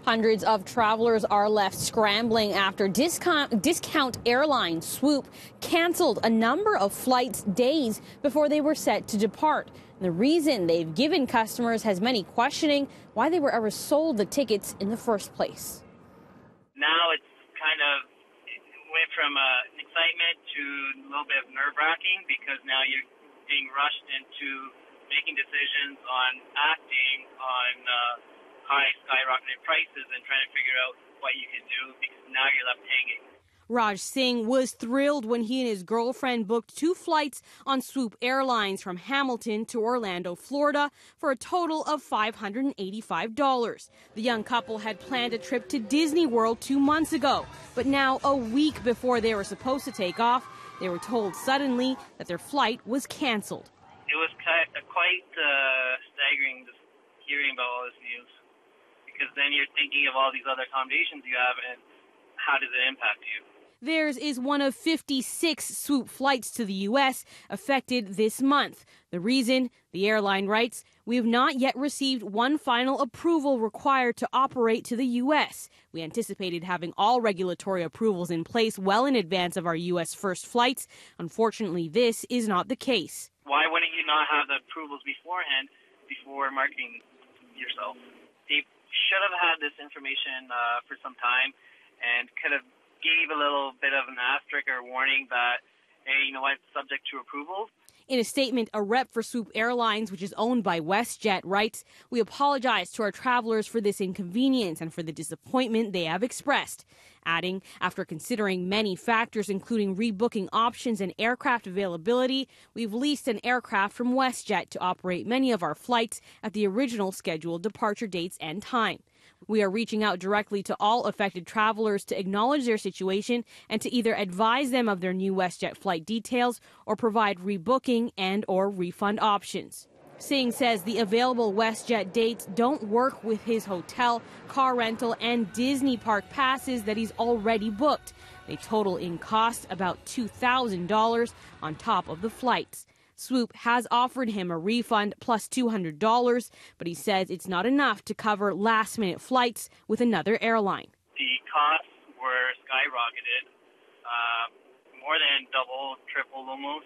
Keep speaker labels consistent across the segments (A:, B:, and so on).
A: Hundreds of travelers are left scrambling after discount airline Swoop canceled a number of flights days before they were set to depart. And the reason they've given customers has many questioning why they were ever sold the tickets in the first place.
B: Now it's kind of went from excitement to a little bit of nerve-wracking because now you're being rushed into making decisions on acting on high skyrocketing prices and trying to figure out what you can do because now you're left hanging.
A: Raj Singh was thrilled when he and his girlfriend booked 2 flights on Swoop Airlines from Hamilton to Orlando, Florida for a total of $585. The young couple had planned a trip to Disney World 2 months ago, but now a week before they were supposed to take off, they were told suddenly that their flight was canceled.
B: It was quite staggering just hearing about all this news because then you're thinking of all these other accommodations you have and how does it impact you?
A: Theirs is one of 56 Swoop flights to the U.S. affected this month. The reason, the airline writes, we have not yet received one final approval required to operate to the U.S. We anticipated having all regulatory approvals in place well in advance of our U.S. first flights. Unfortunately, this is not the case.
B: Why wouldn't you not have the approvals beforehand before marketing yourself? They should have had this information for some time and could have gave a little bit of an asterisk or warning that, hey, you know what, subject to approvals.
A: In a statement, a rep for Swoop Airlines, which is owned by WestJet, writes, we apologize to our travelers for this inconvenience and for the disappointment they have expressed. Adding, after considering many factors, including rebooking options and aircraft availability, we've leased an aircraft from WestJet to operate many of our flights at the original scheduled departure dates and time. We are reaching out directly to all affected travelers to acknowledge their situation and to either advise them of their new WestJet flight details or provide rebooking and or refund options. Singh says the available WestJet dates don't work with his hotel, car rental, and Disney park passes that he's already booked. They total in cost about $2,000 on top of the flights. Swoop has offered him a refund plus $200, but he says it's not enough to cover last-minute flights with another airline.
B: The costs were skyrocketed, more than double, triple almost.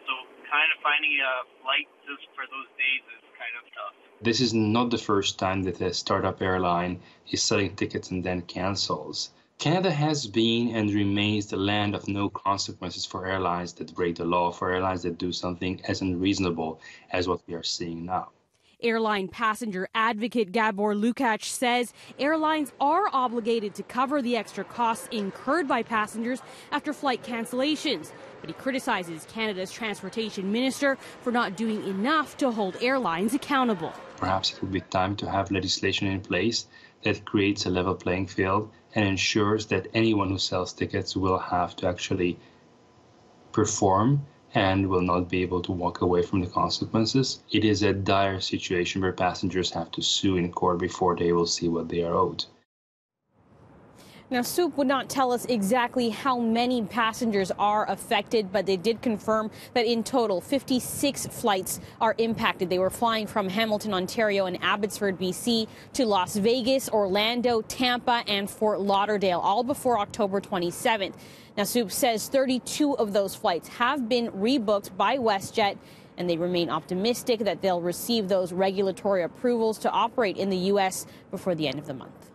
B: So kind of finding a flight just for those days is kind of tough.
C: This is not the first time that a startup airline is selling tickets and then cancels. Canada has been and remains the land of no consequences for airlines that break the law, for airlines that do something as unreasonable as what we are seeing now.
A: Airline passenger advocate Gabor Lukács says airlines are obligated to cover the extra costs incurred by passengers after flight cancellations. But he criticizes Canada's transportation minister for not doing enough to hold airlines accountable.
C: Perhaps it would be time to have legislation in place that creates a level playing field and ensures that anyone who sells tickets will have to actually perform and will not be able to walk away from the consequences. It is a dire situation where passengers have to sue in court before they will see what they are owed.
A: Now, Swoop would not tell us exactly how many passengers are affected, but they did confirm that in total, 56 flights are impacted. They were flying from Hamilton, Ontario and Abbotsford, BC to Las Vegas, Orlando, Tampa and Fort Lauderdale, all before October 27th. Now, Swoop says 32 of those flights have been rebooked by WestJet, and they remain optimistic that they'll receive those regulatory approvals to operate in the U.S. before the end of the month.